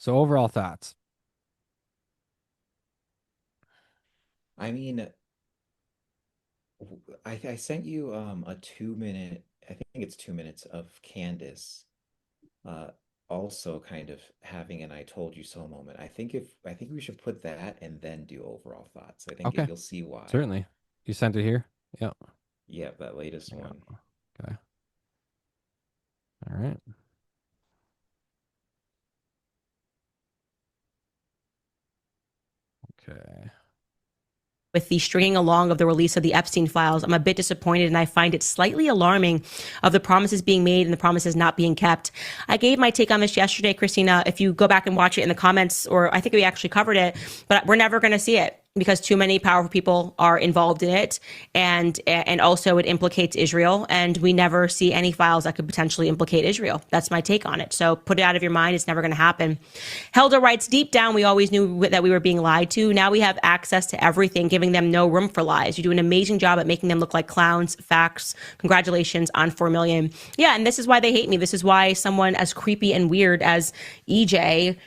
So overall thoughts. I mean, I sent you a 2 minute, I think it's 2 minutes of Candace uh also kind of having an I told you so moment. I think we should put that and then do overall thoughts. I think Okay, you'll see why. certainly. You sent it here? Yeah. Yeah, that latest Yeah. one. Okay. All right. Okay. With the stringing along of the release of the Epstein files, I'm a bit disappointed and I find it slightly alarming of the promises being made and the promises not being kept. I gave my take on this yesterday, Christina. If you go back and watch it in the comments, or I think we actually covered it, but we're never going to see it because too many powerful people are involved in it, and also it implicates Israel, and we never see any files that could potentially implicate Israel. That's my take on it. So put it out of your mind. It's never going to happen. Helder writes, deep down, we always knew that we were being lied to. Now we have access to everything, giving them no room for lies. You do an amazing job at making them look like clowns. Facts. Congratulations on 4 million. Yeah, and this is why they hate me. This is why someone as creepy and weird as EJ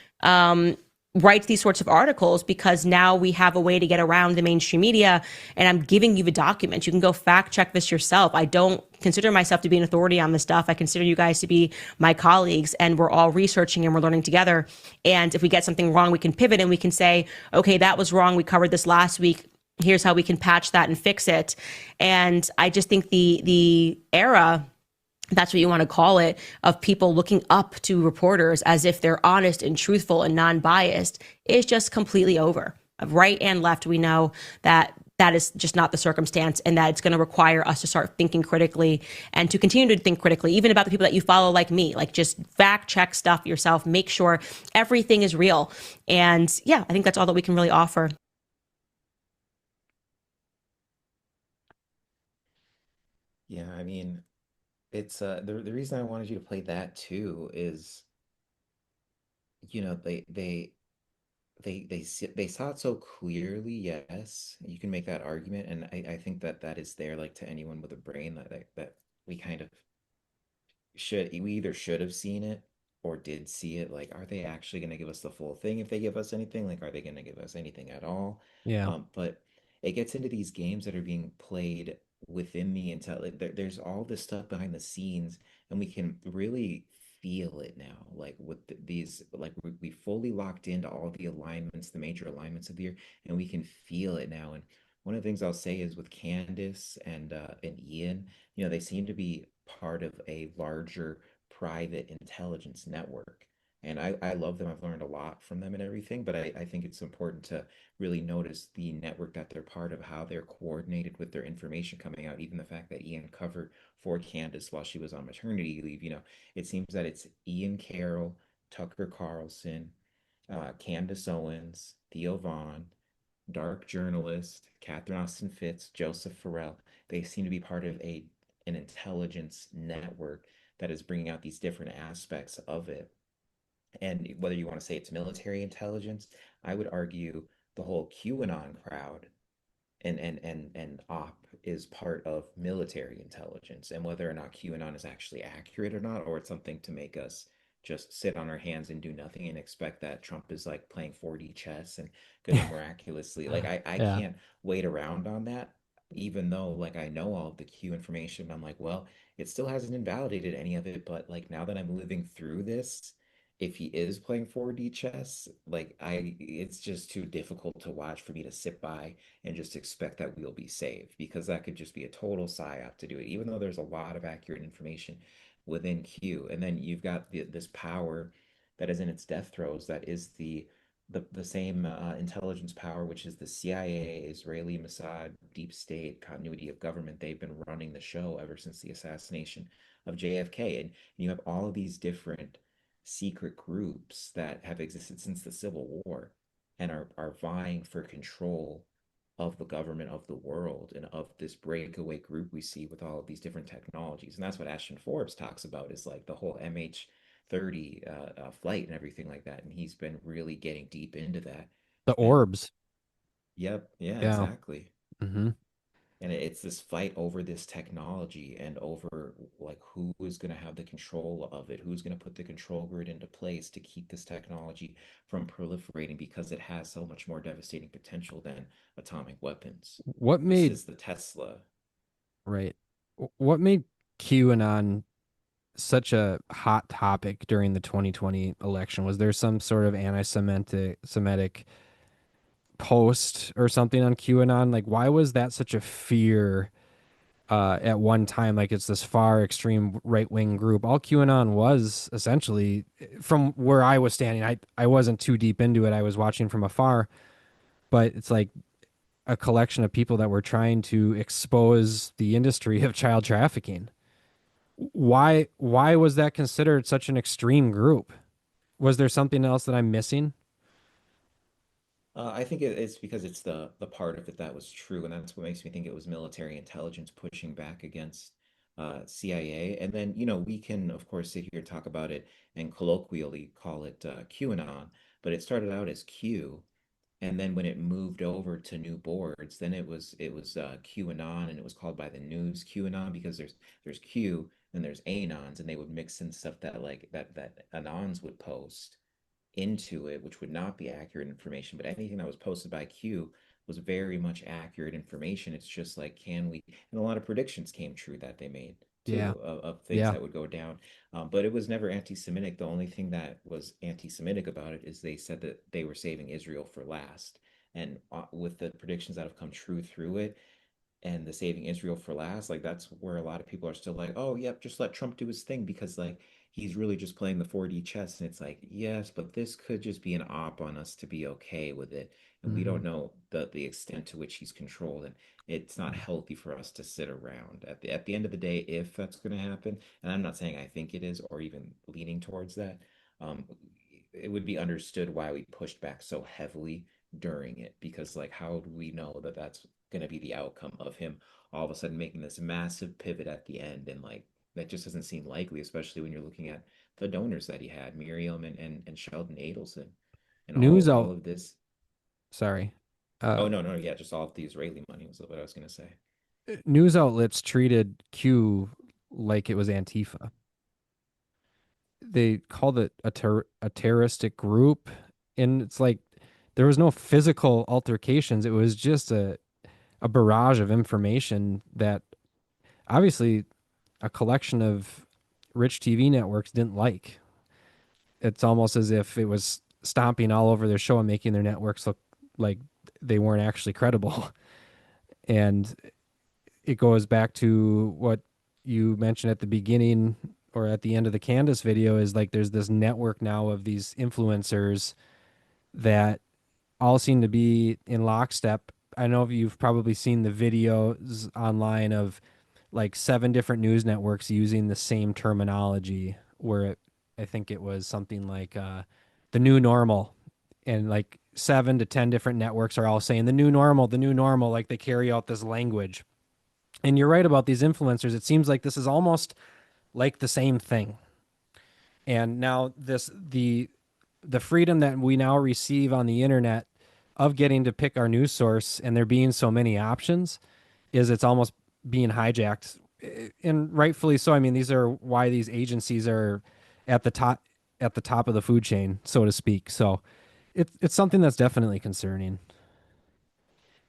writes these sorts of articles, because now we have a way to get around the mainstream media, and I'm giving you the documents. You can go fact check this yourself. I don't consider myself to be an authority on this stuff. I consider you guys to be my colleagues, and we're all researching and we're learning together. And if we get something wrong, we can pivot and we can say, okay, that was wrong. We covered this last week. Here's how we can patch that and fix it. And I just think the era, that's what you want to call it, of people looking up to reporters as if they're honest and truthful and non-biased is just completely over. Right and left, we know that that is just not the circumstance, and that it's going to require us to start thinking critically and to continue to think critically, even about the people that you follow, like me. Like, just fact check stuff yourself, make sure everything is real. And yeah, I think that's all that we can really offer. Yeah, I mean, it's the reason I wanted you to play that too is, you know, they saw it so clearly. Yes, you can make that argument, and I think that that is there, like, to anyone with a brain, that we kind of we either should have seen it or did see it. Like, are they actually going to give us the full thing? If they give us anything, like, are they going to give us anything at all? Yeah. But it gets into these games that are being played within the intel. Like, there's all this stuff behind the scenes, and we can really feel it now. Like, with these, like, we fully locked into all the alignments, the major alignments of the year, and we can feel it now. And one of the things I'll say is with Candace and Ian, you know, they seem to be part of a larger private intelligence network. And I love them. I've learned a lot from them and everything, but I think it's important to really notice the network that they're part of, how they're coordinated with their information coming out. Even the fact that Ian covered for Candace while she was on maternity leave, you know, it seems that it's Ian Carroll, Tucker Carlson, Candace Owens, Theo Vaughn, dark journalist, Catherine Austin Fitz, Joseph Farrell. They seem to be part of a an intelligence network that is bringing out these different aspects of it. And whether you want to say it's military intelligence, I would argue the whole QAnon crowd and op is part of military intelligence. And whether or not QAnon is actually accurate or not, or it's something to make us just sit on our hands and do nothing and expect that Trump is like playing 4D chess and gonna miraculously, like, I Yeah. can't wait around on that. Even though, like, I know all of the Q information, I'm like, well, it still hasn't invalidated any of it. But like, now that I'm living through this, if he is playing 4D chess, like, it's just too difficult to watch for me to sit by and just expect that we'll be saved, because that could just be a total psyop to do it, even though there's a lot of accurate information within Q. And then you've got this power that is in its death throes, that is the same intelligence power, which is the CIA, Israeli Mossad, deep state, continuity of government. They've been running the show ever since the assassination of JFK. And you have all of these different secret groups that have existed since the Civil War and are vying for control of the government of the world and of this breakaway group we see with all of these different technologies. And that's what Ashton Forbes talks about, is like the whole MH30 flight and everything like that. And he's been really getting deep into that. The And orbs. yep, yeah, Yeah. exactly. Hmm. And it's this fight over this technology and over like who is going to have the control of it, who's going to put the control grid into place to keep this technology from proliferating because it has so much more devastating potential than atomic weapons. What This made is the Tesla. right? What made QAnon such a hot topic during the 2020 election? Was there some sort of Semitic post or something on QAnon? Like, why was that such a fear at one time? Like, it's this far extreme right wing group. All QAnon was essentially, from where I was standing, I wasn't too deep into it. I was watching from afar, but it's like a collection of people that were trying to expose the industry of child trafficking. Why was that considered such an extreme group? Was there something else that I'm missing? I think it's because it's the part of it that was true, and that's what makes me think it was military intelligence pushing back against CIA. And then, we can of course sit here talk about it and colloquially call it QAnon, but it started out as Q, and then when it moved over to new boards, then it was QAnon, and it was called by the news QAnon because there's Q and there's anons, and they would mix in stuff that like that anons would post into it, which would not be accurate information. But anything that was posted by Q was very much accurate information. It's just like, can we? And a lot of predictions came true that they made Yeah, too of things yeah. that would go down. But it was never anti-Semitic. The only thing that was anti-Semitic about it is they said that they were saving Israel for last. And with the predictions that have come true through it, and the saving Israel for last, like that's where a lot of people are still like, oh, yep, just let Trump do his thing because like he's really just playing the 4D chess. And it's like, yes, but this could just be an op on us to be okay with it. And we Hmm. don't know the extent to which he's controlled. And it's not healthy for us to sit around. At the end of the day, if that's going to happen, and I'm not saying I think it is or even leaning towards that, um, it would be understood why we pushed back so heavily during it because like how do we know that that's going to be the outcome of him all of a sudden making this massive pivot at the end, and like that just doesn't seem likely, especially when you're looking at the donors that he had, Miriam and Sheldon Adelson, and News all out. of this. Sorry. Oh Uh, no, no, yeah, just all of the Israeli money was what I was going to say. News outlets treated Q like it was Antifa. They called it a terroristic group, and it's like there was no physical altercations. It was just a barrage of information that obviously a collection of rich TV networks didn't like. It's almost as if it was stomping all over their show and making their networks look like they weren't actually credible. And it goes back to what you mentioned at the beginning or at the end of the Candace video is like there's this network now of these influencers that all seem to be in lockstep. I know you've probably seen the videos online of like seven different news networks using the same terminology where I think it was something like the new normal, and like 7 to 10 different networks are all saying the new normal, like they carry out this language. And you're right about these influencers. It seems like this is almost like the same thing. And now the freedom that we now receive on the internet of getting to pick our news source and there being so many options is it's almost being hijacked, and rightfully so. I mean, these are why these agencies are at the top of the food chain, so to speak. So it's something that's definitely concerning.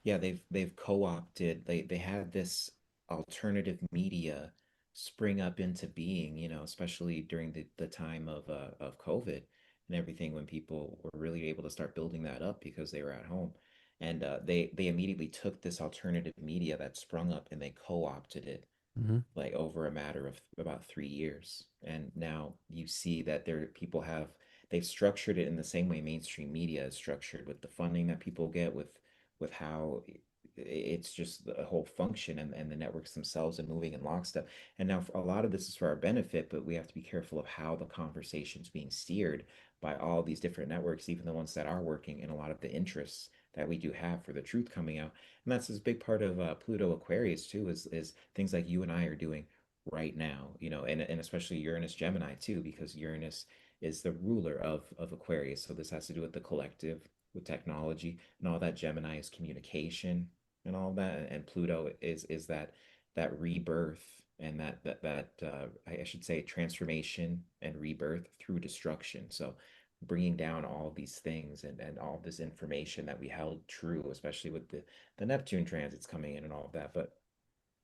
Yeah, they've co-opted. They had this alternative media spring up into being, especially during the time of COVID and everything when people were really able to start building that up because they were at home. And they immediately took this alternative media that sprung up and they co-opted it Hmm. like over a matter of about 3 years. And now you see that people they've structured it in the same way mainstream media is structured with the funding that people get with how it's just the whole function and the networks themselves and moving in lockstep. And now a lot of this is for our benefit, but we have to be careful of how the conversation's being steered by all these different networks, even the ones that are working, and a lot of the interests that we do have for the truth coming out. And that's this big part of Pluto Aquarius too, is things like you and I are doing right now, and especially Uranus Gemini too, because Uranus is the ruler of Aquarius. So this has to do with the collective, with technology, and all that. Gemini is communication. and all that. And Pluto is that rebirth and I should say transformation and rebirth through destruction. So bringing down all these things and all this information that we held true, especially with the Neptune transits coming in and all of that. But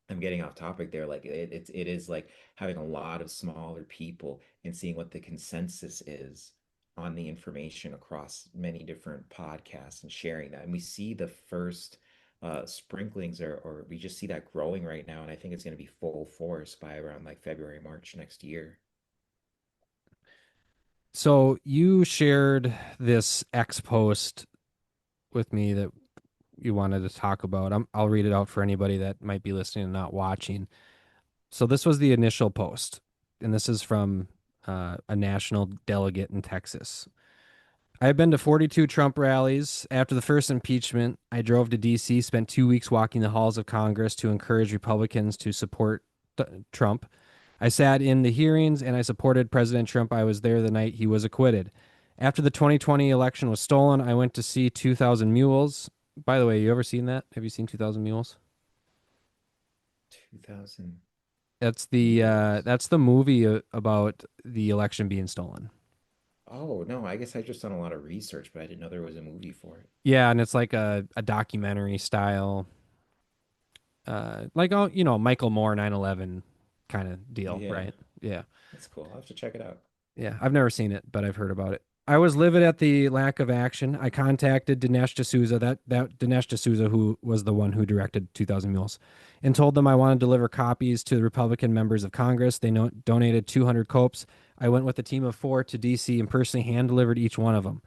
I'm getting off topic there. Like it is like having a lot of smaller people and seeing what the consensus is on the information across many different podcasts and sharing that. And we see the first sprinklings or we just see that growing right now. And I think it's going to be full force by around like February, March next year. So you shared this X post with me that you wanted to talk about. I'll read it out for anybody that might be listening and not watching. So this was the initial post, and this is from a national delegate in Texas. I have been to 42 Trump rallies. After the first impeachment, I drove to D.C., spent 2 weeks walking the halls of Congress to encourage Republicans to support Trump. I sat in the hearings and I supported President Trump. I was there the night he was acquitted. After the 2020 election was stolen, I went to see 2000 Mules. By the way, you ever seen that? Have you seen 2000 Mules? 2000 mules. That's the movie about the election being stolen. Oh, no, I guess I just done a lot of research, but I didn't know there was a movie for it. Yeah, and it's like a documentary style, like, oh, Michael Moore 9/11 kind of deal, Yeah, right? Yeah. that's cool. I'll have to check it out. Yeah, I've never seen it, but I've heard about it. I was livid at the lack of action. I contacted Dinesh D'Souza, that Dinesh D'Souza, who was the one who directed 2000 Mules, and told them I want to deliver copies to the Republican members of Congress. They donated 200 copes. I went with a team of 4 to D.C. and personally hand delivered each one of them.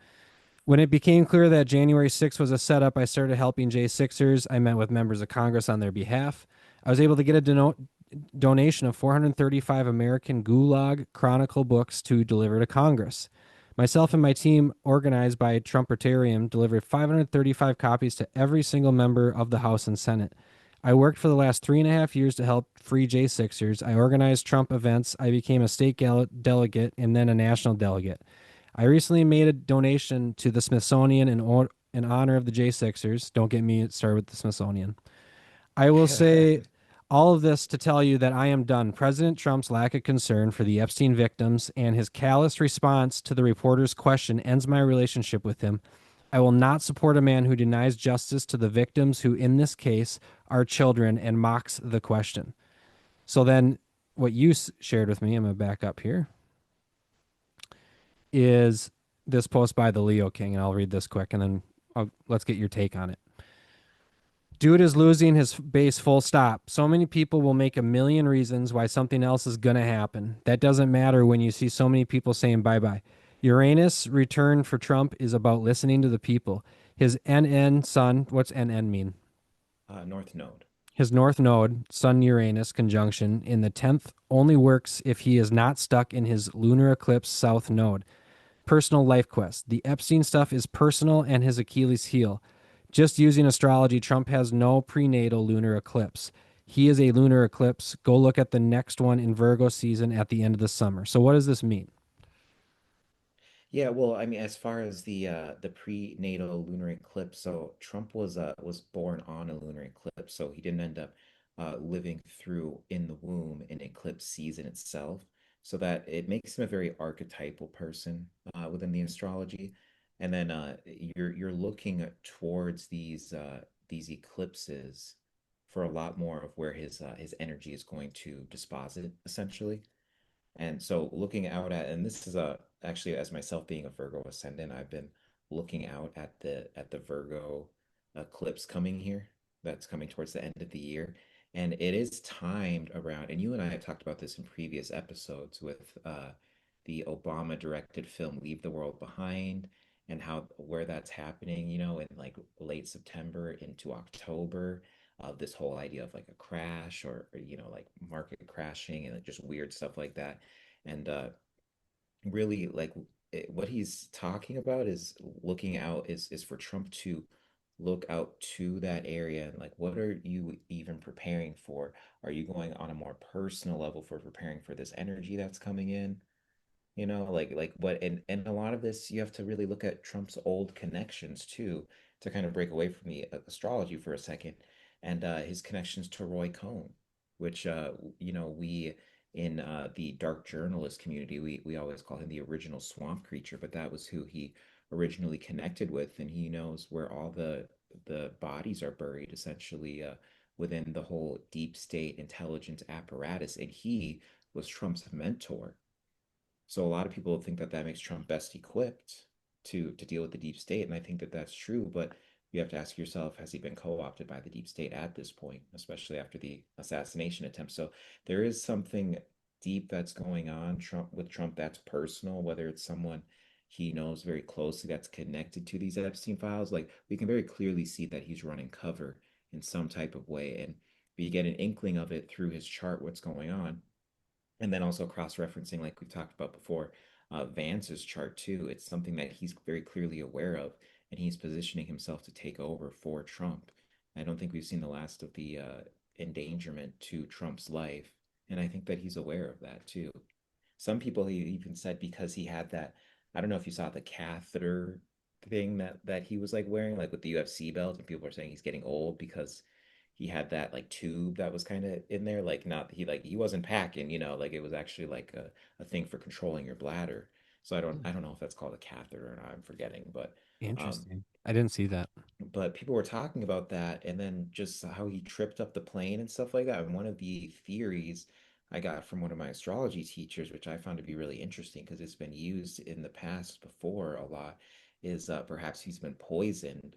When it became clear that January 6th was a setup, I started helping J6ers. I met with members of Congress on their behalf. I was able to get a donation of 435 American Gulag Chronicle books to deliver to Congress. Myself and my team, organized by Trumpertarium, delivered 535 copies to every single member of the House and Senate. I worked for the last 3.5 years to help free J6ers. I organized Trump events. I became a state delegate and then a national delegate. I recently made a donation to the Smithsonian in honor of the J6ers. Don't get me started with the Smithsonian. I will say all of this to tell you that I am done. President Trump's lack of concern for the Epstein victims and his callous response to the reporter's question ends my relationship with him. I will not support a man who denies justice to the victims, who in this case are children, and mocks the question. So then, what you shared with me, I'm going to back up here, is this post by the Leo King, and I'll read this quick, and then let's get your take on it. Dude is losing his base full stop. So many people will make a million reasons why something else is going to happen. That doesn't matter when you see so many people saying bye-bye. Uranus return for Trump is about listening to the people. His NN sun, what's NN mean? North Node. His North Node, Sun Uranus conjunction in the 10th only works if he is not stuck in his lunar eclipse South Node. Personal life quest. The Epstein stuff is personal and his Achilles heel. Just using astrology, Trump has no prenatal lunar eclipse. He is a lunar eclipse. Go look at the next one in Virgo season at the end of the summer. So what does this mean? Yeah, well, I mean, as far as the prenatal lunar eclipse, so Trump was born on a lunar eclipse, so he didn't end up living through in the womb an eclipse season itself, so that it makes him a very archetypal person within the astrology. And then you're looking towards these eclipses for a lot more of where his energy is going to disposit, essentially. And so looking out at, and this is actually as myself being a Virgo ascendant, I've been looking out at the Virgo eclipse coming here. That's coming towards the end of the year. And it is timed around, and you and I have talked about this in previous episodes with the Obama directed film Leave the World Behind and how where that's happening, in like late September into October, of this whole idea of like a crash or like market crashing and just weird stuff like that. And really like what he's talking about is looking out is for Trump to look out to that area and like what are you even preparing for? Are you going on a more personal level for preparing for this energy that's coming in? Like what and a lot of this you have to really look at Trump's old connections too to kind of break away from the astrology for a second. and his connections to Roy Cohn, which we in the dark journalist community, we always call him the original swamp creature, but that was who he originally connected with, and he knows where all the bodies are buried, essentially, within the whole deep state intelligence apparatus, and he was Trump's mentor. So a lot of people think that that makes Trump best equipped to deal with the deep state, and I think that that's true. But you have to ask yourself, has he been co-opted by the deep state at this point, especially after the assassination attempt? So there is something deep that's going on Trump that's personal, whether it's someone he knows very closely that's connected to these Epstein files. Like we can very clearly see that he's running cover in some type of way, and we get an inkling of it through his chart, what's going on, and then also cross-referencing like we talked about before, Vance's chart too. It's something that he's very clearly aware of, and he's positioning himself to take over for Trump. I don't think we've seen the last of the endangerment to Trump's life, and I think that he's aware of that too. Some people, he even said, because he had that, I don't know if you saw the catheter thing that he was like wearing, like with the UFC belt, and people are saying he's getting old because he had that like tube that was kind of in there, like not he wasn't packing, like it was actually like a thing for controlling your bladder. So I don't know if that's called a catheter or not, I'm forgetting, um Interesting. I didn't see that. but people were talking about that, and then just how he tripped up the plane and stuff like that. And one of the theories I got from one of my astrology teachers, which I found to be really interesting because it's been used in the past before a lot, is perhaps he's been poisoned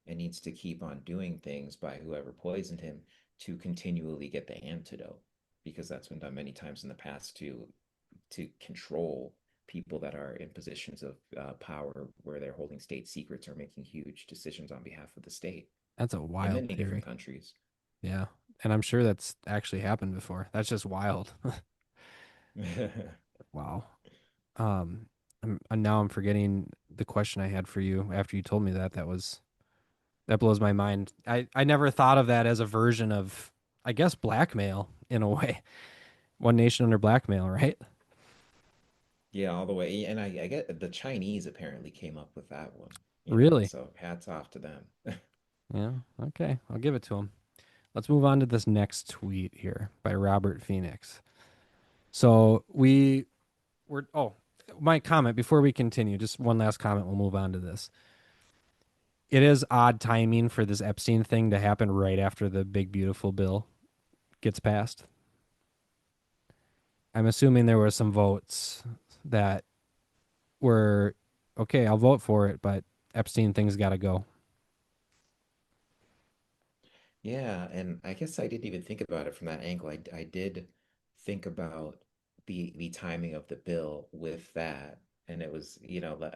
and needs to keep on doing things by whoever poisoned him to continually get the antidote, because that's been done many times in the past to control people that are in positions of power where they're holding state secrets or making huge decisions on behalf of the state That's a in wild many different theory. countries. Yeah. And I'm sure that's actually happened before. That's just wild. Wow. And now I'm forgetting the question I had for you after you told me that. That blows my mind. I never thought of that as a version of, I guess, blackmail in a way. One nation under blackmail, right? Yeah, all the way. And I get the Chinese apparently came up with that one, Really? so hats off to them. Yeah. Okay. I'll give it to him. Let's move on to this next tweet here by Robert Phoenix. So my comment before we continue, just one last comment. We'll move on to this. It is odd timing for this Epstein thing to happen right after the big beautiful bill gets passed. I'm assuming there were some votes that were okay, I'll vote for it, but Epstein thing's got to go. Yeah, and I guess I didn't even think about it from that angle. I did think about the timing of the bill with that, and it was,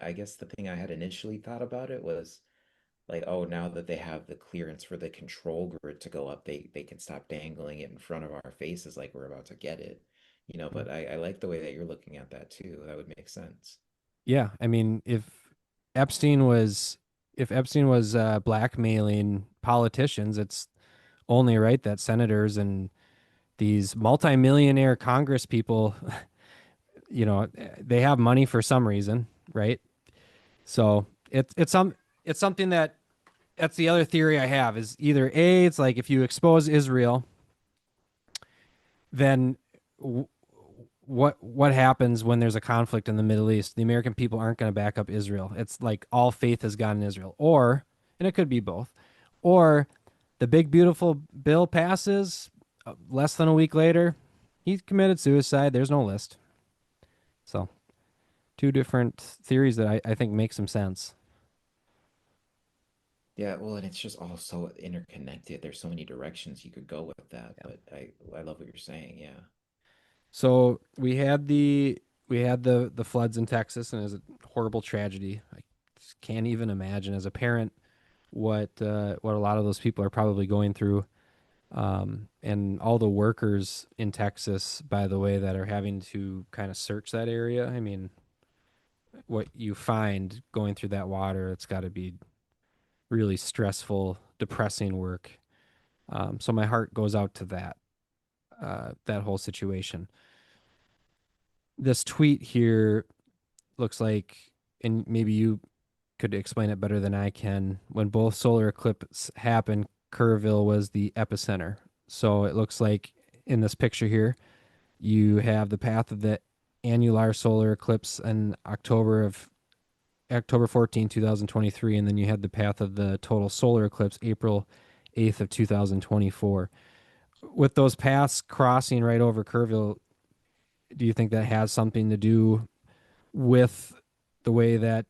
I guess the thing I had initially thought about it was like, oh, now that they have the clearance for the control grid to go up, they can stop dangling it in front of our faces like we're about to get it. But I like the way that you're looking at that too. That would make sense. Yeah, I mean, Epstein was if Epstein was blackmailing politicians, it's only right that senators and these multimillionaire Congress people, they have money for some reason, right? So it's something that's the other theory I have is either A, it's like if you expose Israel, then w- what happens when there's a conflict in the Middle East? The American people aren't going to back up Israel. It's like all faith has gone in Israel. Or, and it could be both, or the big beautiful bill passes less than a week later, he committed suicide. There's no list. So, two different theories that I think make some sense. Yeah, well, and it's just all so interconnected. There's so many directions you could go with that, Yeah. but I love what you're saying. Yeah. So we had the floods in Texas, and it was a horrible tragedy. I just can't even imagine as a parent what a lot of those people are probably going through. And all the workers in Texas, by the way, that are having to kind of search that area. I mean, what you find going through that water, it's got to be really stressful, depressing work. So my heart goes out to that whole situation. This tweet here looks like, and maybe you could explain it better than I can. When both solar eclipses happen, Kerrville was the epicenter. So it looks like in this picture here, you have the path of the annular solar eclipse in October 14, 2023, and then you had the path of the total solar eclipse April 8th of 2024. With those paths crossing right over Kerrville, do you think that has something to do with the way that,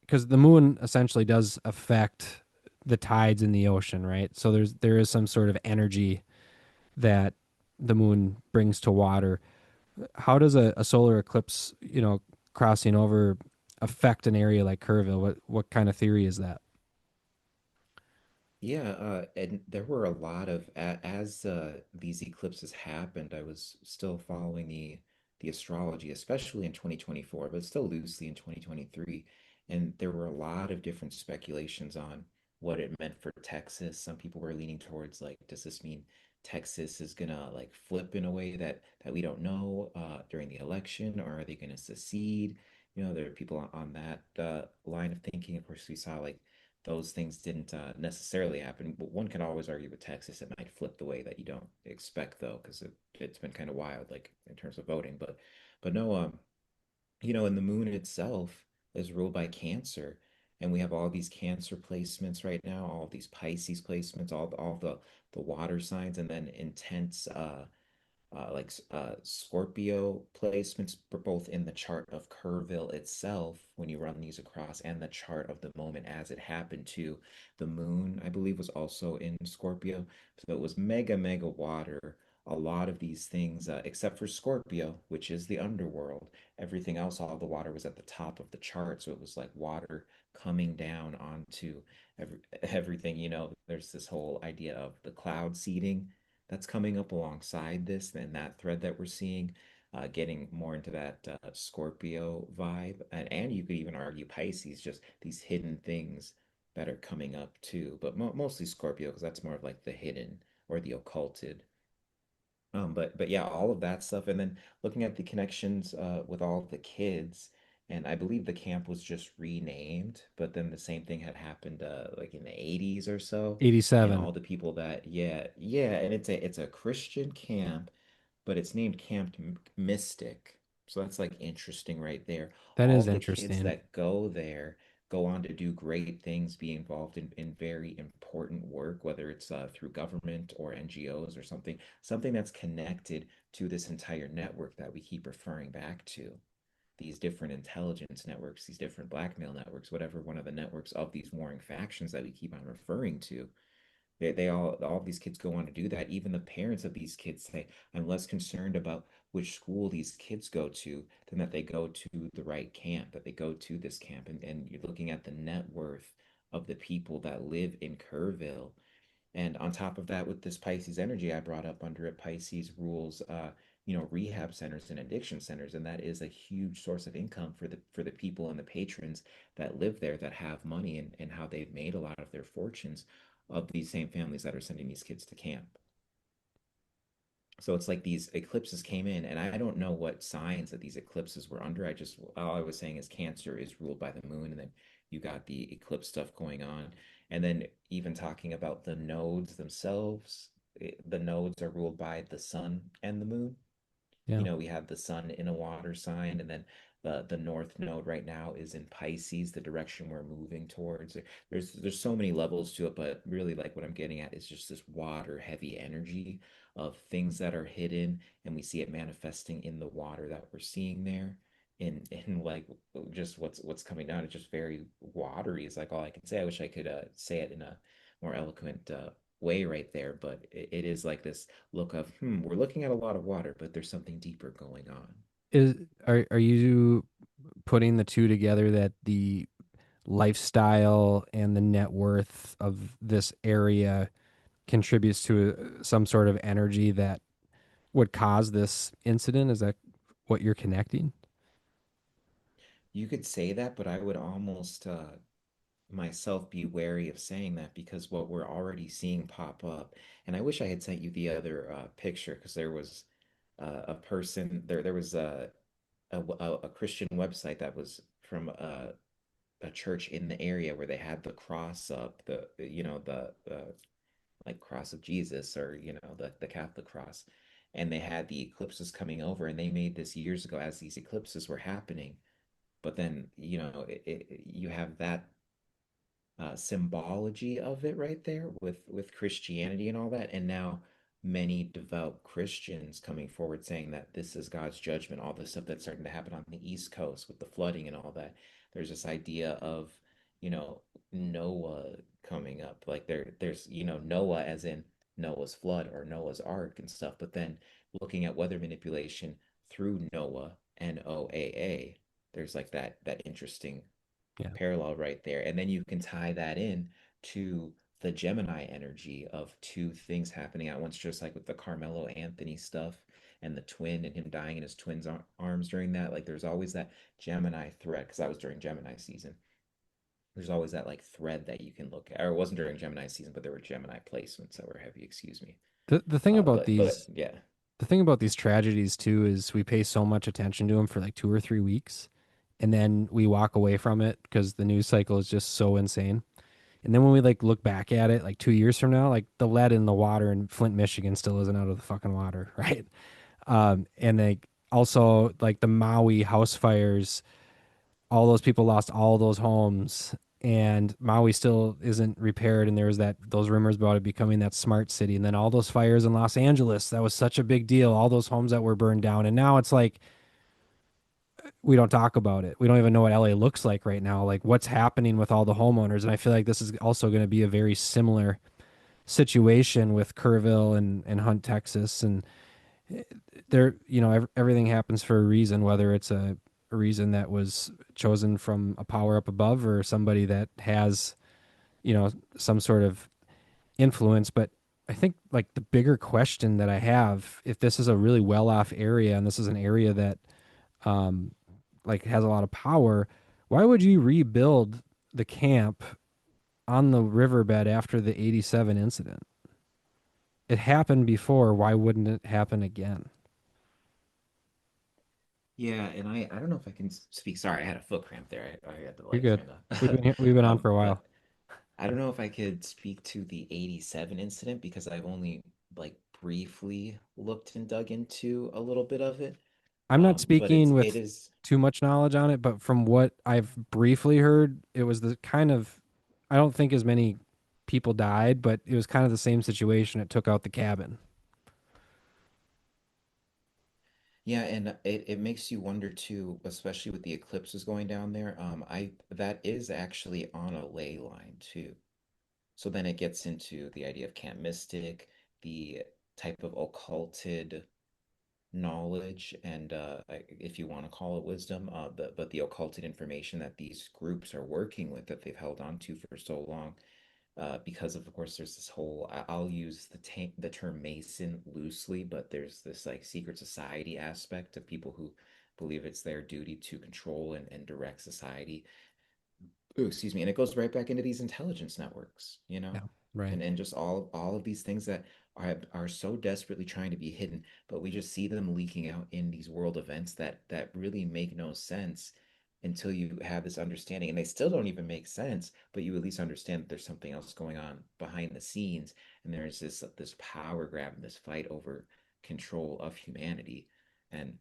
because the moon essentially does affect the tides in the ocean, right? So there is some sort of energy that the moon brings to water. How does a solar eclipse, crossing over affect an area like Kerrville? What kind of theory is that? Yeah, and there were a lot of as these eclipses happened, I was still following the astrology, especially in 2024, but still loosely in 2023, and there were a lot of different speculations on what it meant for Texas. Some people were leaning towards like, does this mean Texas is gonna like flip in a way that we don't know during the election, or are they gonna secede? There are people on that line of thinking. Of course, we saw like those things didn't necessarily happen. But one can always argue with Texas, it might flip the way that you don't expect, though, because it's been kind of wild, like in terms of voting. But no, and the moon itself is ruled by Cancer, and we have all these Cancer placements right now, all these Pisces placements, all the water signs, and then intense Scorpio placements, both in the chart of Kerrville itself when you run these across, and the chart of the moment as it happened to the moon, I believe, was also in Scorpio. So it was mega, mega water. A lot of these things, except for Scorpio, which is the underworld, everything else, all the water was at the top of the chart. So it was like water coming down onto everything. There's this whole idea of the cloud seeding that's coming up alongside this and that thread that we're seeing, getting more into that Scorpio vibe. And you could even argue Pisces, just these hidden things that are coming up too, but mostly Scorpio, because that's more of like the hidden or the occulted. But yeah, all of that stuff, and then looking at the connections with all of the kids, and I believe the camp was just renamed, but then the same thing had happened like in the 80s or so, and 87. all the people that yeah, and it's a Christian camp, but it's named Camp Mystic. So that's like interesting right there. That All is the kids interesting. that go there go on to do great things, be involved in very important work, whether it's through government or NGOs or something that's connected to this entire network that we keep referring back to. These different intelligence networks, these different blackmail networks, whatever one of the networks of these warring factions that we keep on referring to. They all these kids go on to do that. Even the parents of these kids say, I'm less concerned about which school these kids go to than that they go to the right camp, that they go to this camp. And you're looking at the net worth of the people that live in Kerrville. And on top of that, with this Pisces energy I brought up under it, Pisces rules rehab centers and addiction centers. And that is a huge source of income for the people and the patrons that live there, that have money, and how they've made a lot of their fortunes of these same families that are sending these kids to camp. So it's like these eclipses came in, and I don't know what signs that these eclipses were under. All I was saying is Cancer is ruled by the moon, and then you got the eclipse stuff going on. And then even talking about the nodes themselves, the nodes are ruled by the sun and the moon. Yeah. We have the sun in a water sign, and then the north node right now is in Pisces, the direction we're moving towards. There's so many levels to it, but really like what I'm getting at is just this water heavy energy of things that are hidden, and we see it manifesting in the water that we're seeing there. In like just what's coming down, it's just very watery is like all I can say. I wish I could say it in a more eloquent way right there, but it is like this look of, we're looking at a lot of water, but there's something deeper going on. Is are you putting the two together that the lifestyle and the net worth of this area contributes to some sort of energy that would cause this incident? Is that what you're connecting? You could say that, but I would almost myself be wary of saying that, because what we're already seeing pop up, and I wish I had sent you the other picture, because there was a person there was a Christian website that was from a church in the area where they had the cross up, the like cross of Jesus, or the Catholic cross. And they had the eclipses coming over, and they made this years ago as these eclipses were happening. But then, you have that symbology of it right there with Christianity and all that. And now many devout Christians coming forward saying that this is God's judgment, all the stuff that's starting to happen on the East Coast with the flooding and all that. There's this idea of, Noah coming up. Like there's, Noah as in Noah's flood or Noah's ark and stuff, but then looking at weather manipulation through Noah, NOAA, there's like that interesting Yeah. parallel right there. And then you can tie that in to the Gemini energy of two things happening at once, just like with the Carmelo Anthony stuff and the twin and him dying in his twin's arms during that. Like there's always that Gemini thread, because that was during Gemini season. There's always that like thread that you can look at. Or it wasn't during Gemini season, but there were Gemini placements that were heavy, excuse me. The thing about But these yeah. the thing about these tragedies too is we pay so much attention to them for like 2 or 3 weeks, and then we walk away from it because the news cycle is just so insane. And then when we like look back at it like 2 years from now, like the lead in the water in Flint, Michigan still isn't out of the fucking water, right? And they also like the Maui house fires, all those people lost all those homes, and Maui still isn't repaired. And there was those rumors about it becoming that smart city. And then all those fires in Los Angeles, that was such a big deal. All those homes that were burned down, and now it's like we don't talk about it. We don't even know what LA looks like right now. Like what's happening with all the homeowners. And I feel like this is also going to be a very similar situation with Kerrville and Hunt, Texas. And there, everything happens for a reason, whether it's a reason that was chosen from a power up above or somebody that has, some sort of influence. But I think like the bigger question that I have, if this is a really well off area and this is an area that um, like has a lot of power, why would you rebuild the camp on the riverbed after the 87 incident? It happened before. Why wouldn't it happen again? Yeah, and I don't know if I can speak. Sorry, I had a foot cramp there. I had to You're like good. kind We've of been here, we've been on for a while. but I don't know if I could speak to the 87 incident because I've only like briefly looked and dug into a little bit of it. I'm not But speaking it with is too much knowledge on it, but from what I've briefly heard, it was the kind of, I don't think as many people died, but it was kind of the same situation. It took out the cabin. Yeah, and it makes you wonder too, especially with the eclipses going down there. I that is actually on a ley line too. So then it gets into the idea of Camp Mystic, the type of occulted knowledge, and if you want to call it wisdom, but the occulted information that these groups are working with that they've held on to for so long, because of course there's this whole I'll use the term Mason loosely, but there's this like secret society aspect of people who believe it's their duty to control and direct society. Ooh, excuse me, and it goes right back into these intelligence networks, Yeah, right. and just all of these things that are so desperately trying to be hidden, but we just see them leaking out in these world events that really make no sense until you have this understanding, and they still don't even make sense, but you at least understand that there's something else going on behind the scenes, and there's this power grab and this fight over control of humanity. And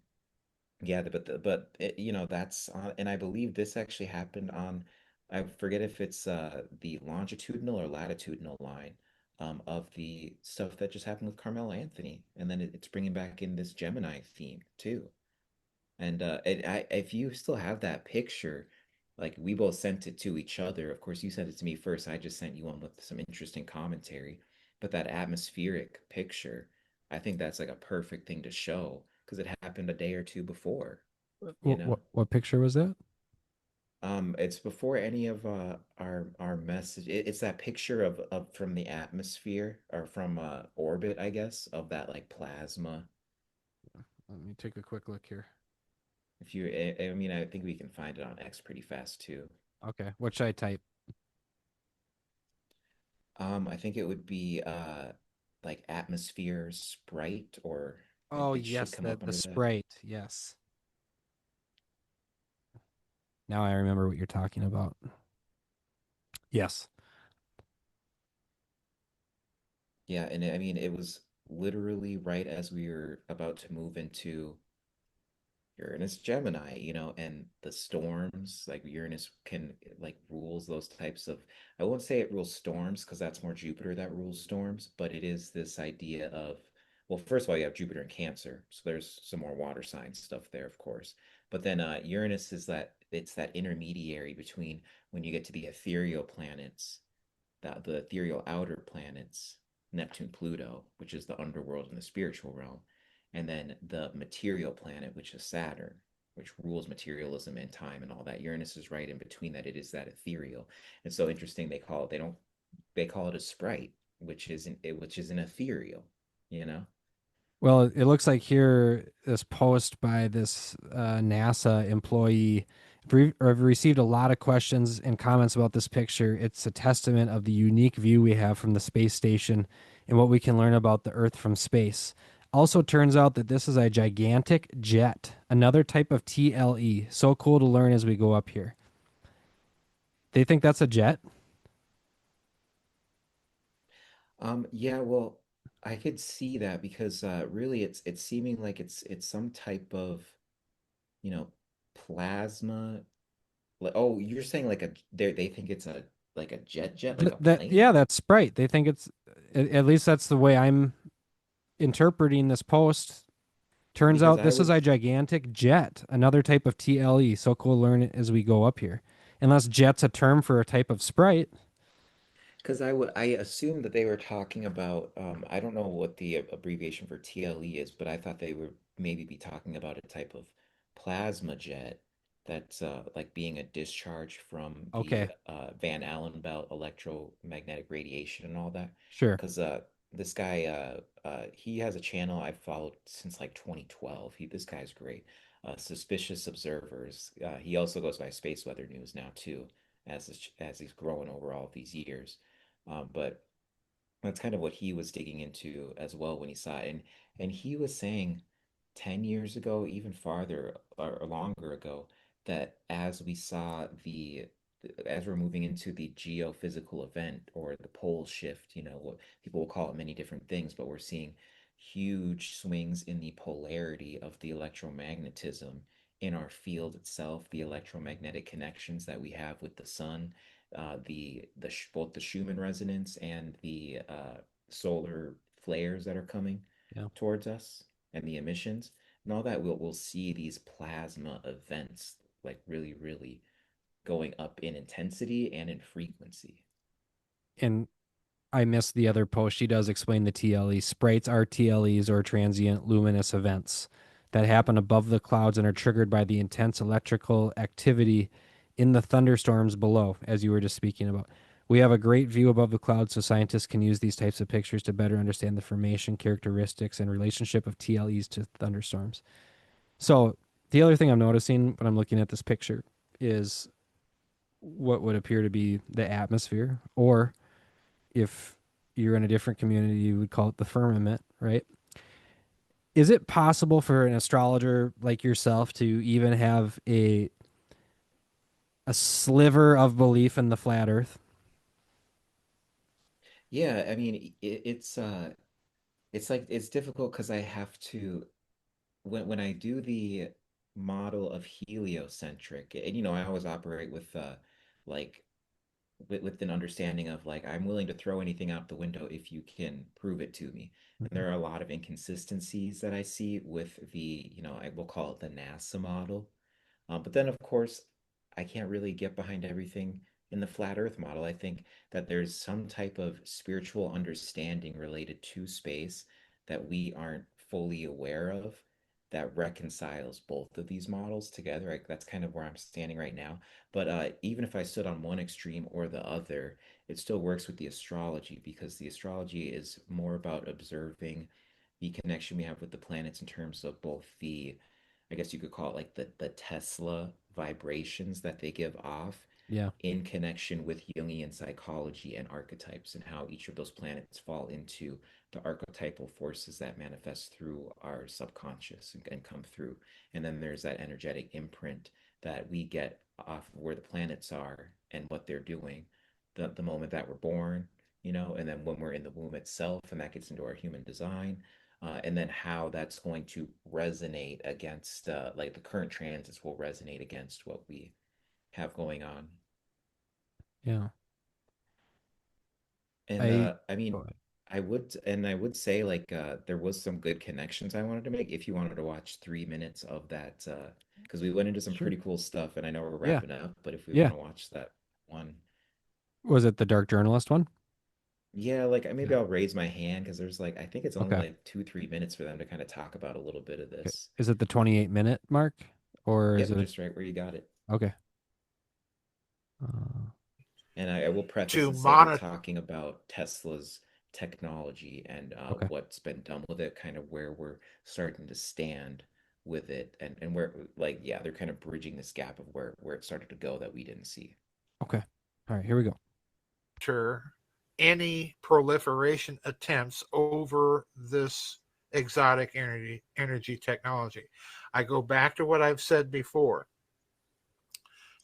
yeah, that's and I believe this actually happened on, I forget if it's the longitudinal or latitudinal line of the stuff that just happened with Carmelo Anthony, and then it's bringing back in this Gemini theme too. And if you still have that picture, like we both sent it to each other. Of course, you sent it to me first. I just sent you one with some interesting commentary. But that atmospheric picture, I think that's like a perfect thing to show because it happened a day or two before, you know? What picture was that? It's before any of our message. It's that picture of from the atmosphere or from orbit, I guess, of that like plasma. Let me take a quick look here. If you, I mean, I think we can find it on X pretty fast too. Okay. What should I type? I think it would be like atmosphere sprite, or Oh, it should yes, come up the under that. Sprite. Yes. Now I remember what you're talking about. Yes. Yeah, and I mean, it was literally right as we were about to move into Uranus Gemini, and the storms, like Uranus can like rules those types of, I won't say it rules storms because that's more Jupiter that rules storms, but it is this idea of, well, first of all, you have Jupiter in Cancer, so there's some more water sign stuff there, of course. But then Uranus is that it's that intermediary between when you get to the ethereal planets, the ethereal outer planets, Neptune, Pluto, which is the underworld and the spiritual realm, and then the material planet, which is Saturn, which rules materialism and time and all that. Uranus is right in between that. It is that ethereal. And so interesting they call it a sprite, which is an ethereal, you know? Well, it looks like here this post by this NASA employee. I've received a lot of questions and comments about this picture. It's a testament of the unique view we have from the space station and what we can learn about the Earth from space. Also, turns out that this is a gigantic jet, another type of TLE. So cool to learn as we go up here. They think that's a jet. Yeah, well, I could see that because really it's seeming like it's some type of, you know, plasma. Like, oh, you're saying like they think it's a like a jet, like a Yeah, plane? that's Sprite. They think it's at least that's the way I'm interpreting this post. Turns Because out I this is would a gigantic jet, another type of TLE. So cool to learn it as we go up here. Unless jet's a term for a type of Sprite. Because I assumed that they were talking about I don't know what the abbreviation for TLE is, but I thought they would maybe be talking about a type of plasma jet that's like being a discharge from Okay, the Van Allen belt electromagnetic radiation and all that. sure. Because this guy he has a channel I've followed since like 2012. This guy's great. Suspicious Observers. He also goes by Space Weather News now too, as he's growing over all these years. But that's kind of what he was digging into as well when he saw it. And he was saying 10 years ago, even farther or longer ago, that as we're moving into the geophysical event or the pole shift, what people will call it many different things, but we're seeing huge swings in the polarity of the electromagnetism in our field itself, the electromagnetic connections that we have with the sun, both the Schumann resonance and the solar flares that are coming Yeah. towards us, and the emissions and all that. We'll see these plasma events like really, really going up in intensity and in frequency. And I missed the other post. She does explain the TLE. Sprites are TLEs or transient luminous events that happen above the clouds and are triggered by the intense electrical activity in the thunderstorms below, as you were just speaking about. We have a great view above the clouds, so scientists can use these types of pictures to better understand the formation, characteristics, and relationship of TLEs to thunderstorms. So, the other thing I'm noticing when I'm looking at this picture is what would appear to be the atmosphere, or if you're in a different community, you would call it the firmament, right? Is it possible for an astrologer like yourself to even have a sliver of belief in the flat earth? Yeah, I mean, it's like it's difficult because I have to when I do the model of heliocentric, and I always operate with like with an understanding of like I'm willing to throw anything out the window if you can prove it to me. And Mhm. there are a lot of inconsistencies that I see with I will call it the NASA model. But then, of course, I can't really get behind everything in the flat Earth model. I think that there's some type of spiritual understanding related to space that we aren't fully aware of that reconciles both of these models together. That's kind of where I'm standing right now. But even if I stood on one extreme or the other, it still works with the astrology because the astrology is more about observing the connection we have with the planets in terms of both I guess you could call it like the Tesla vibrations that they give off Yeah. in connection with Jungian psychology and archetypes and how each of those planets fall into the archetypal forces that manifest through our subconscious and come through. And then there's that energetic imprint that we get off of where the planets are and what they're doing the moment that we're born, and then when we're in the womb itself, and that gets into our human design, and then how that's going to resonate against, like the current transits will resonate against what we have going on. Yeah. And I I Go mean, ahead. I would say like there was some good connections I wanted to make if you wanted to watch 3 minutes of that, because we went into some Sure. pretty cool stuff, and I know we're Yeah. wrapping up, but if we Yeah. want to watch that one. Was it the Dark Journalist one? Yeah, like Yeah. maybe I'll raise my hand because there's like I think it's only Okay. like 2, 3 minutes for them to kind of talk about a little bit of Okay. this. Is it the 28-minute mark or is Yep, it just right where you got it. okay? Uh, And I will preface To and say they're monitor. talking about Tesla's technology and okay. what's been done with it, kind of where we're starting to stand with it, and where like yeah, they're kind of bridging this gap of where it started to go that we didn't see. Okay. All right, here we go. Any proliferation attempts over this exotic energy technology. I go back to what I've said before.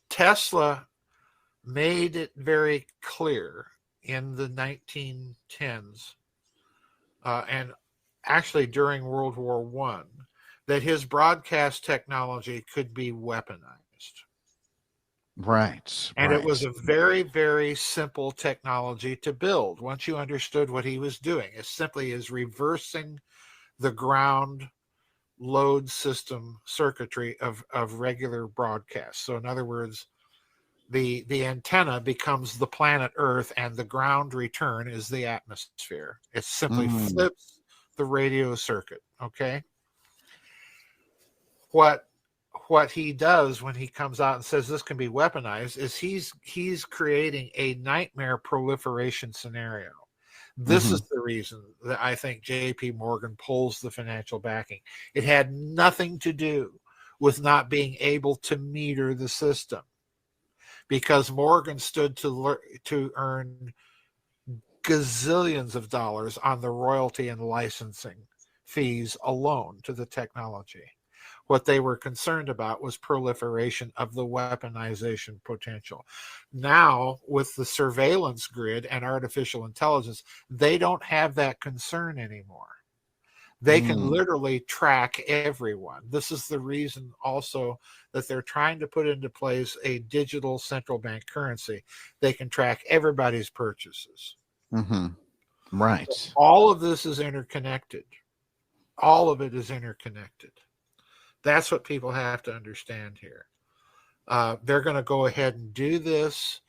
Tesla made it very clear in the 1910s and actually during World War One that his broadcast technology could be weaponized. Right, And it was right. a very, very simple technology to build once you understood what he was doing. It simply is reversing the ground load system circuitry of regular broadcasts. So, in other words, the antenna becomes the planet Earth, and the ground return is the atmosphere. It simply Mm, flips the radio circuit. Okay, what what he does when he comes out and says this can be weaponized is he's creating a nightmare proliferation scenario. This is hmm. the reason that I think JP Morgan pulls the financial backing. It had nothing to do with not being able to meter the system because Morgan stood to earn gazillions of dollars on the royalty and licensing fees alone to the technology. What they were concerned about was proliferation of the weaponization potential. Now, with the surveillance grid and artificial intelligence, they don't have that concern anymore. They can Mm, literally track everyone. This is the reason also that they're trying to put into place a digital central bank currency. They can track everybody's purchases. hmm. Right. All of this is interconnected. All of it is interconnected. That's what people have to understand here. They're going to go ahead and do this,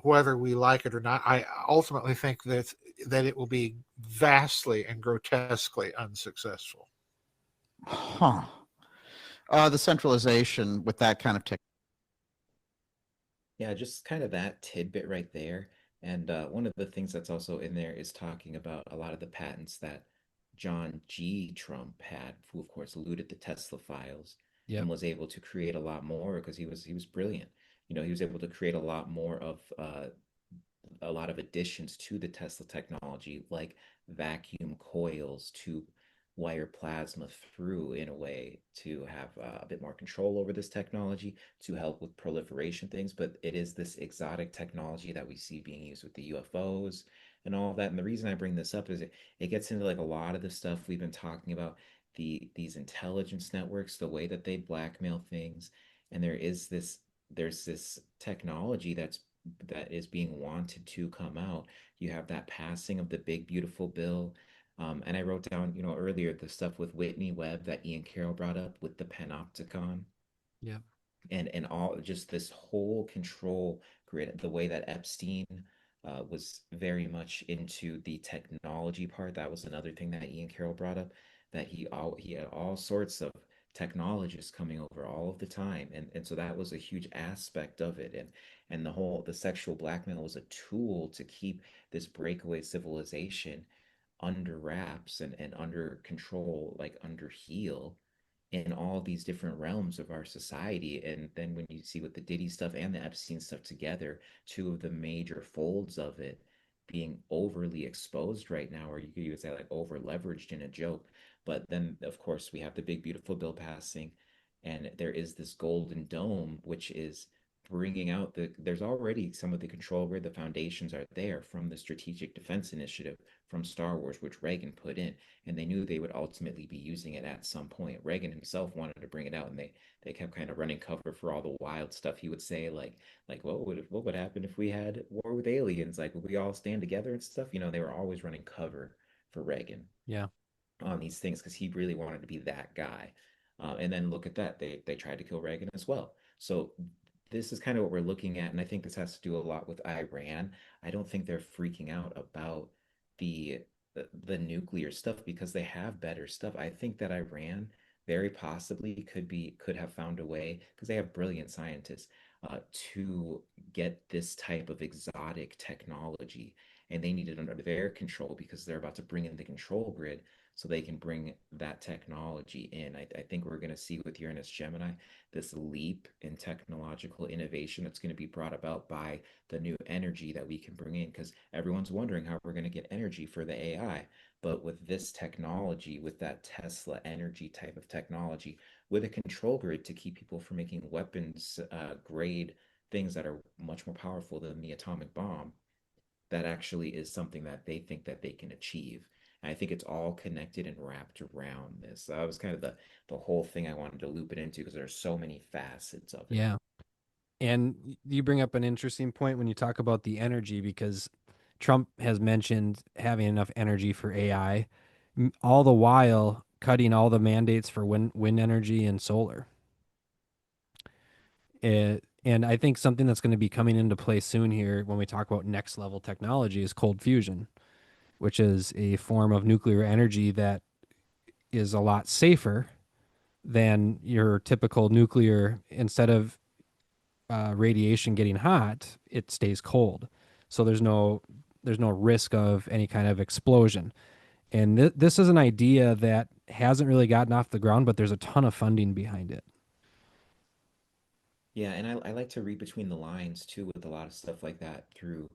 whether we like it or not. I ultimately think that it will be vastly and grotesquely unsuccessful. Huh. The centralization with that kind of tech. Yeah, just kind of that tidbit right there. And one of the things that's also in there is talking about a lot of the patents that John G. Trump had, who of course eluded the Tesla files Yep. and was able to create a lot more because he was brilliant. He was able to create a lot of additions to the Tesla technology, like vacuum coils to wire plasma through in a way to have a bit more control over this technology to help with proliferation things. But it is this exotic technology that we see being used with the UFOs and all of that. And the reason I bring this up is it gets into like a lot of the stuff we've been talking about, these intelligence networks, the way that they blackmail things. And there's this technology that is being wanted to come out. You have that passing of the big beautiful bill. And I wrote down, earlier the stuff with Whitney Webb that Ian Carroll brought up with the panopticon Yep. and all just this whole control grid, the way that Epstein was very much into the technology part. That was another thing that Ian Carroll brought up, that he had all sorts of technologists coming over all of the time, and so that was a huge aspect of it, and the sexual blackmail was a tool to keep this breakaway civilization under wraps and under control, like under heel in all these different realms of our society. And then when you see with the Diddy stuff and the Epstein stuff together, two of the major folds of it being overly exposed right now, or you could even say like over leveraged in a joke. But then, of course, we have the big, beautiful bill passing, and there is this golden dome, which is bringing out there's already some of the control grid, the foundations are there from the Strategic Defense Initiative from Star Wars, which Reagan put in, and they knew they would ultimately be using it at some point. Reagan himself wanted to bring it out, and they kept kind of running cover for all the wild stuff he would say, like what would happen if we had war with aliens? Like would we all stand together and stuff? They were always running cover for Reagan Yeah. on these things because he really wanted to be that guy. And then look at that, they tried to kill Reagan as well. So this is kind of what we're looking at, and I think this has to do a lot with Iran. I don't think they're freaking out about the the nuclear stuff because they have better stuff. I think that Iran very possibly could have found a way because they have brilliant scientists to get this type of exotic technology, and they need it under their control because they're about to bring in the control grid so they can bring that technology in. I think we're going to see with Uranus Gemini this leap in technological innovation that's going to be brought about by the new energy that we can bring in because everyone's wondering how we're going to get energy for the AI. But with this technology, with that Tesla energy type of technology, with a control grid to keep people from making weapons grade things that are much more powerful than the atomic bomb, that actually is something that they think that they can achieve. And I think it's all connected and wrapped around this. So that was kind of the whole thing I wanted to loop it into because there's so many facets of it. Yeah. And you bring up an interesting point when you talk about the energy because Trump has mentioned having enough energy for AI, all the while cutting all the mandates for wind energy and solar. And I think something that's going to be coming into play soon here when we talk about next level technology is cold fusion, which is a form of nuclear energy that is a lot safer than your typical nuclear. Instead of radiation getting hot, it stays cold. So there's no risk of any kind of explosion. And this is an idea that hasn't really gotten off the ground, but there's a ton of funding behind it. Yeah, and I like to read between the lines too with a lot of stuff like that through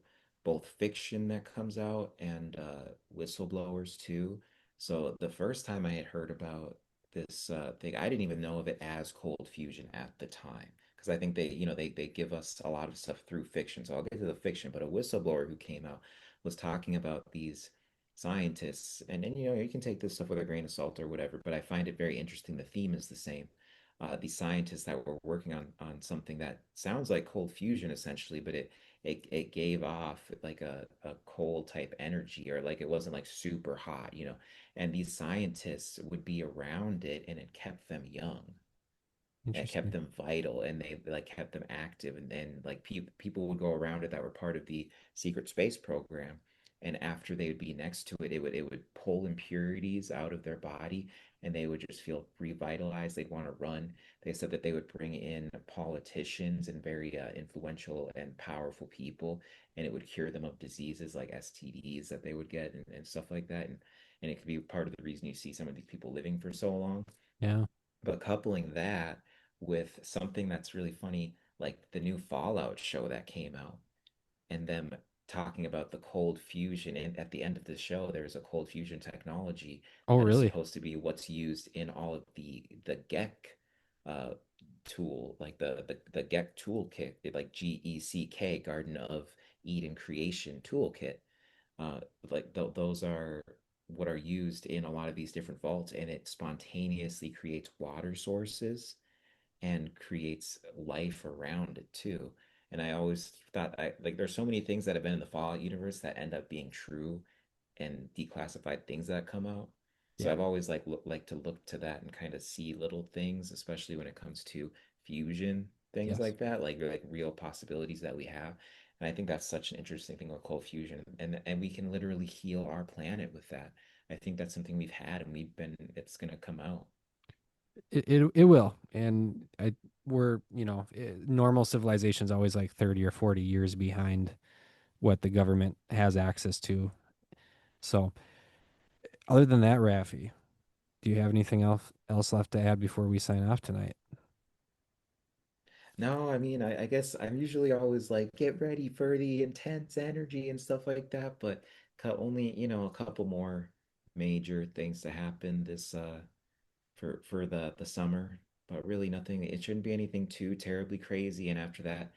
both fiction that comes out and whistleblowers too. So the first time I had heard about this thing, I didn't even know of it as cold fusion at the time because I think they give us a lot of stuff through fiction. So I'll get to the fiction, but a whistleblower who came out was talking about these scientists, and you can take this stuff with a grain of salt or whatever, but I find it very interesting. The theme is the same. These scientists that were working on something that sounds like cold fusion essentially, but it gave off like a cold type energy, or like it wasn't like super hot. And these scientists would be around it and it kept them young, that kept Interesting. them vital, and they like kept them active, and then like people would go around it that were part of the secret space program, and after they would be next to it, it would pull impurities out of their body, and they would just feel revitalized. They'd want to run. They said that they would bring in politicians and very influential and powerful people, and it would cure them of diseases like STDs that they would get, and stuff like that, and it could be part of the reason you see some of these people living for so long. Yeah. But coupling that with something that's really funny, like the new Fallout show that came out, and them talking about the cold fusion. And at the end of the show, there's a cold fusion technology Oh, that is really? supposed to be what's used in all of the GEC uh, tool, like the GEC toolkit, like GECK, Garden of Eden Creation toolkit. Uh, like those are what are used in a lot of these different vaults, and it spontaneously creates water sources and creates life around it too. And I always thought I like there's so many things that have been in the Fallout universe that end up being true and declassified things that come out. So Yeah. I've always like to look to that and kind of see little things, especially when it comes to fusion things Yes. like that, like real possibilities that we have. And I think that's such an interesting thing with cold fusion, and we can literally heal our planet with that. I think that's something we've had, and it's gonna come out. It will. And we're, normal civilization's always like 30 or 40 years behind what the government has access to. So, other than that, Raffi, do you have anything else left to add before we sign off tonight? No, I mean, I guess I'm usually always like, get ready for the intense energy and stuff like that, but only, a couple more major things to happen this for the summer, but really nothing, it shouldn't be anything too terribly crazy. And after that,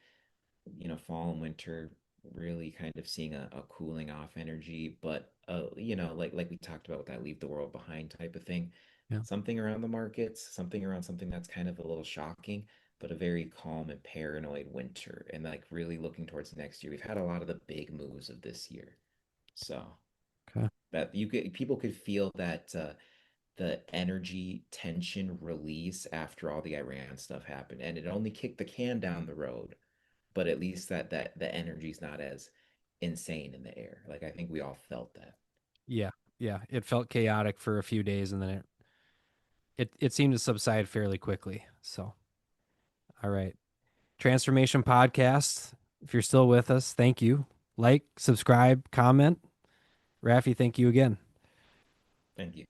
fall and winter really kind of seeing a cooling off energy, but like we talked about with that leave the world behind type of thing. Yeah. Something around the markets, something around something that's kind of a little shocking, but a very calm and paranoid winter. And like really looking towards next year. We've had a lot of the big moves of this year. So Okay. that people could feel that the energy tension release after all the Iran stuff happened. And it only kicked the can down the road, but at least that the energy's not as insane in the air. Like I think we all felt that. Yeah. Yeah. It felt chaotic for a few days and then it seemed to subside fairly quickly. So, all right. Transformation Podcast. If you're still with us, thank you. Like, subscribe, comment. Raffi, thank you again. Thank you.